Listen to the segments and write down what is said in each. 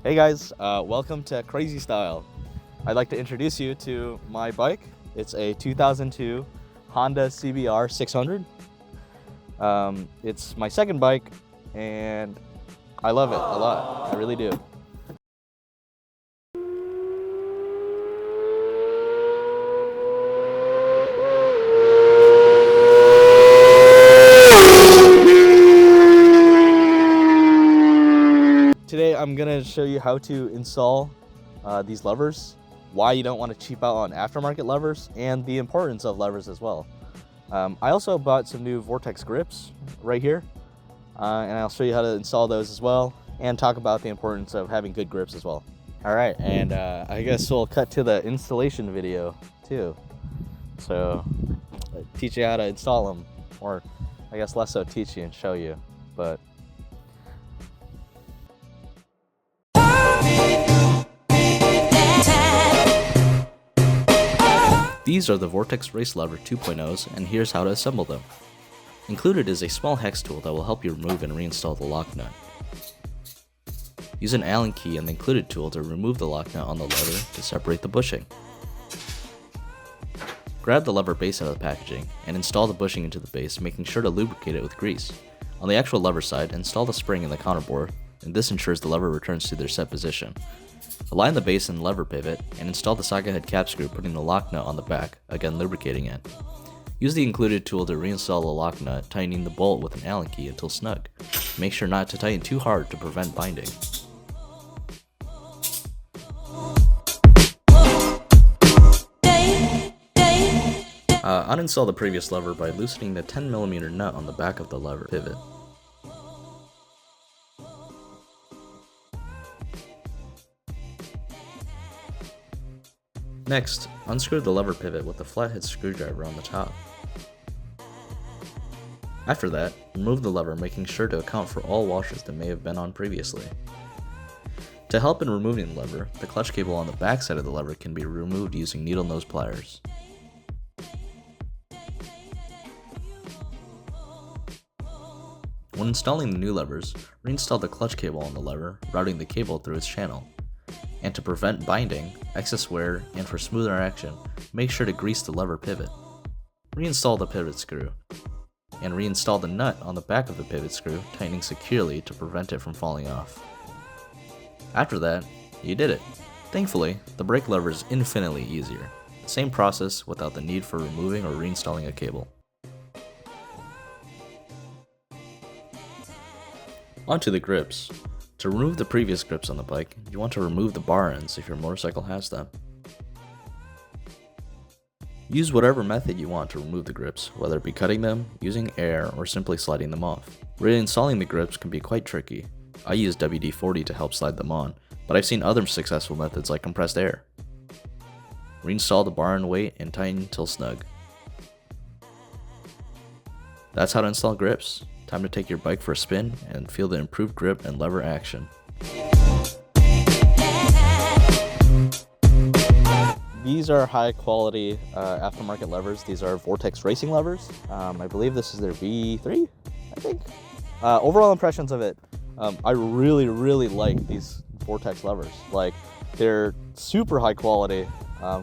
Hey guys, welcome to CrazyStyle. I'd like to introduce you to my bike. It's a 2002 Honda CBR 600. It's my second bike and I love it a lot. I really do. Today I'm gonna show you how to install these levers, why you don't want to cheap out on aftermarket levers, and the importance of levers as well. I also bought some new Vortex grips right here, and I'll show you how to install those as well, and talk about the importance of having good grips as well. All right, and I guess we'll cut to the installation video too. So teach you how to install them, or I guess less so teach you and show you, but these are the Vortex Race Lever 2.0s, and here's how to assemble them. Included is a small hex tool that will help you remove and reinstall the lock nut. Use an Allen key and the included tool to remove the lock nut on the lever to separate the bushing. Grab the lever base out of the packaging and install the bushing into the base, making sure to lubricate it with grease. On the actual lever side, install the spring in the counterbore, and this ensures the lever returns to their set position. Align the base and lever pivot, and install the socket head cap screw, putting the lock nut on the back, again lubricating it. Use the included tool to reinstall the lock nut, tightening the bolt with an Allen key until snug. Make sure not to tighten too hard to prevent binding. Uninstall the previous lever by loosening the 10mm nut on the back of the lever pivot. Next, unscrew the lever pivot with the flathead screwdriver on the top. After that, remove the lever, making sure to account for all washers that may have been on previously. To help in removing the lever, the clutch cable on the back side of the lever can be removed using needle nose pliers. When installing the new levers, reinstall the clutch cable on the lever, routing the cable through its channel. And to prevent binding, excess wear, and for smoother action, make sure to grease the lever pivot. Reinstall the pivot screw, and reinstall the nut on the back of the pivot screw, tightening securely to prevent it from falling off. After that, you did it. Thankfully, the brake lever is infinitely easier. Same process without the need for removing or reinstalling a cable. Onto the grips. To remove the previous grips on the bike, you want to remove the bar ends if your motorcycle has them. Use whatever method you want to remove the grips, whether it be cutting them, using air, or simply sliding them off. Reinstalling the grips can be quite tricky. I use WD-40 to help slide them on, but I've seen other successful methods like compressed air. Reinstall the bar end weight and tighten till snug. That's how to install grips. Time to take your bike for a spin and feel the improved grip and lever action. These are high quality aftermarket levers. These are Vortex racing levers. I believe this is their V3, I think. Overall impressions of it, I really like these Vortex levers. Like, they're super high quality,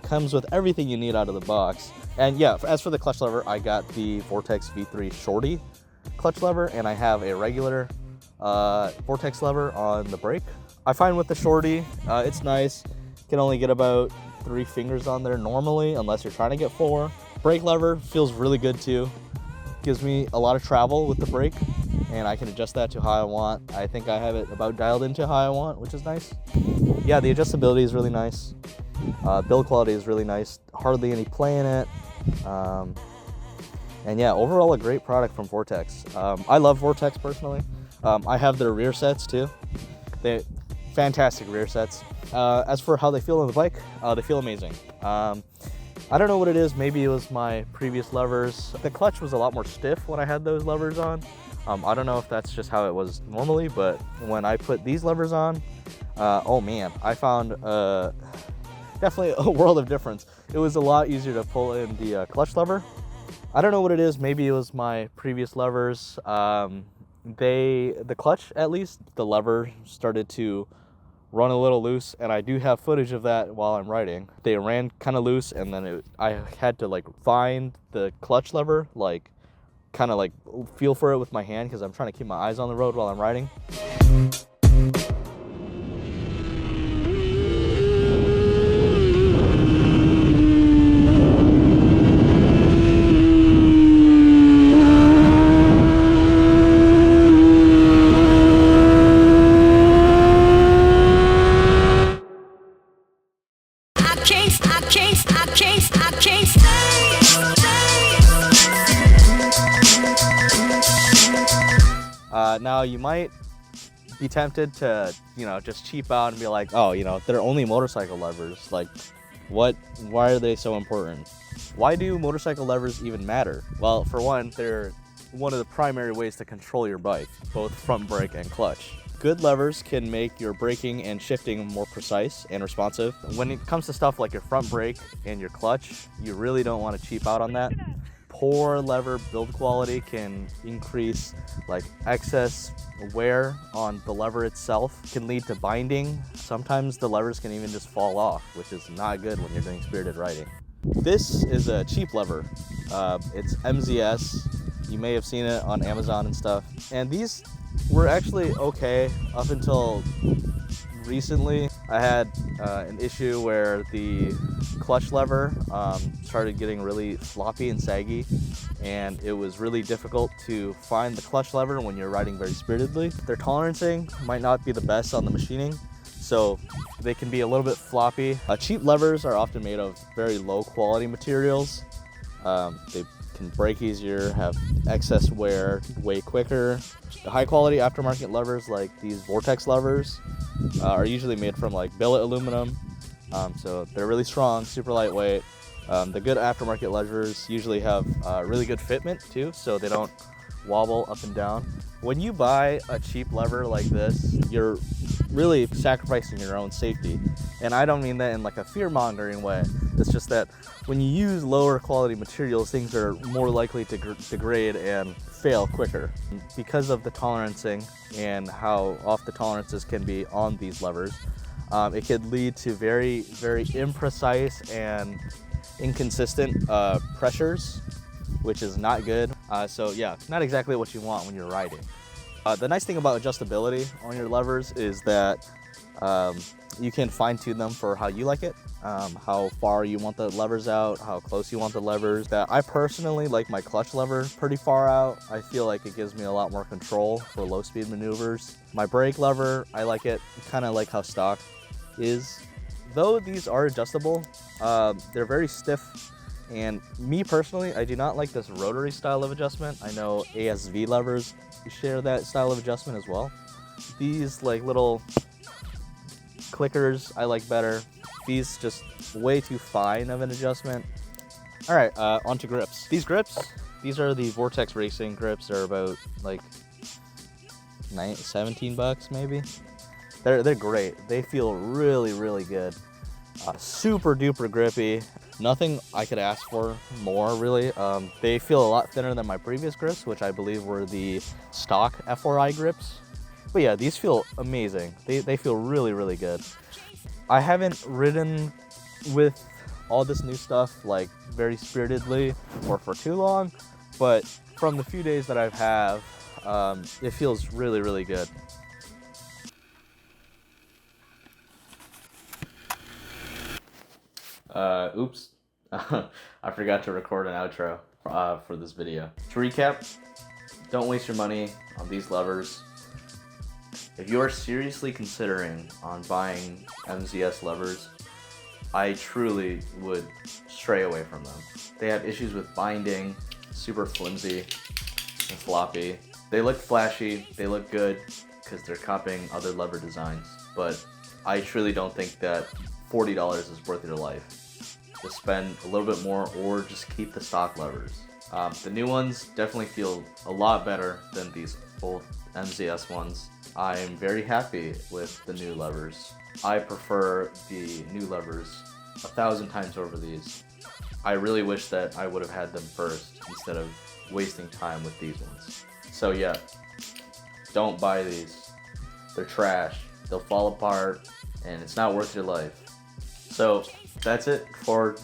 comes with everything you need out of the box. And yeah, as for the clutch lever, I got the Vortex V3 Shorty clutch lever, and I have a regular Vortex lever on the brake. I find with the Shorty, it's nice. Can only get about 3 fingers on there normally, unless you're trying to get 4. Brake lever feels really good too. Gives me a lot of travel with the brake, and I can adjust that to how I want. I think I have it about dialed into how I want, which is nice. Yeah, the adjustability is really nice. Build quality is really nice. Hardly any play in it. And yeah, overall a great product from Vortex. I love Vortex personally. I have their rear sets too. They fantastic rear sets. As for how they feel on the bike, they feel amazing. I don't know what it is. Maybe it was my previous levers. The clutch was a lot more stiff when I had those levers on. I don't know if that's just how it was normally, but when I put these levers on, oh man, I found definitely a world of difference. It was a lot easier to pull in the clutch lever. I don't know what it is. Maybe it was my previous levers. The clutch, at least, the lever started to run a little loose, and I do have footage of that while I'm riding. They ran kind of loose, and then I had to like find the clutch lever, like kind of like feel for it with my hand because I'm trying to keep my eyes on the road while I'm riding. Now you might be tempted to, just cheap out and be like, oh, they're only motorcycle levers. Like, why are they so important? Why do motorcycle levers even matter? Well, for one, they're one of the primary ways to control your bike, both front brake and clutch. Good levers can make your braking and shifting more precise and responsive. When it comes to stuff like your front brake and your clutch, you really don't want to cheap out on that. Poor lever build quality can increase like excess wear on the lever itself, can lead to binding. Sometimes the levers can even just fall off, which is not good when you're doing spirited riding. This is a cheap lever. It's MZS. You may have seen it on Amazon and stuff. And these were actually okay up until recently. I had an issue where the clutch lever started getting really floppy and saggy, and it was really difficult to find the clutch lever when you're riding very spiritedly. Their tolerancing might not be the best on the machining, so they can be a little bit floppy. Cheap levers are often made of very low quality materials. They can break easier, have excess wear way quicker. The high quality aftermarket levers like these Vortex levers are usually made from like billet aluminum, so they're really strong, super lightweight. The good aftermarket levers usually have really good fitment too, so they don't wobble up and down. When you buy a cheap lever like this, you're really sacrificing your own safety. And I don't mean that in like a fear-mongering way. It's just that when you use lower quality materials, things are more likely to degrade and fail quicker. Because of the tolerancing and how off the tolerances can be on these levers, it could lead to very, very imprecise and inconsistent pressures, which is not good. So yeah, not exactly what you want when you're riding. The nice thing about adjustability on your levers is that you can fine-tune them for how you like it, how far you want the levers out, how close you want the levers. I personally like my clutch lever pretty far out. I feel like it gives me a lot more control for low-speed maneuvers. My brake lever, I like it kind of like how stock is. Though these are adjustable, they're very stiff. And me personally, I do not like this rotary style of adjustment. I know ASV levers share that style of adjustment as well. These like little clickers I like better. These just way too fine of an adjustment. All right, onto grips. These grips, these are the Vortex Racing grips. They're about like 17 bucks maybe. They're great. They feel really, really good. Super duper grippy. Nothing I could ask for more, really. They feel a lot thinner than my previous grips, which I believe were the stock F4i grips. But yeah, these feel amazing. They feel really, really good. I haven't ridden with all this new stuff like very spiritedly or for too long, but from the few days that I've had, it feels really, really good. Oops. I forgot to record an outro for this video. To recap, don't waste your money on these levers. If you are seriously considering on buying MZS levers, I truly would stray away from them. They have issues with binding, super flimsy and floppy. They look flashy, they look good because they're copying other lever designs, but I truly don't think that $40 is worth your life. Just spend a little bit more or just keep the stock levers. The new ones definitely feel a lot better than these old MZS ones. I'm very happy with the new levers. I prefer the new levers 1,000 times over these. I really wish that I would have had them first instead of wasting time with these ones. So yeah, don't buy these. They're trash. They'll fall apart. and it's not worth your life. So that's it for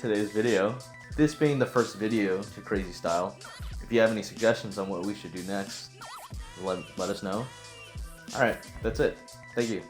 today's video. This being the first video to CrazyStyle. If you have any suggestions on what we should do next, let us know. Alright, that's it. Thank you.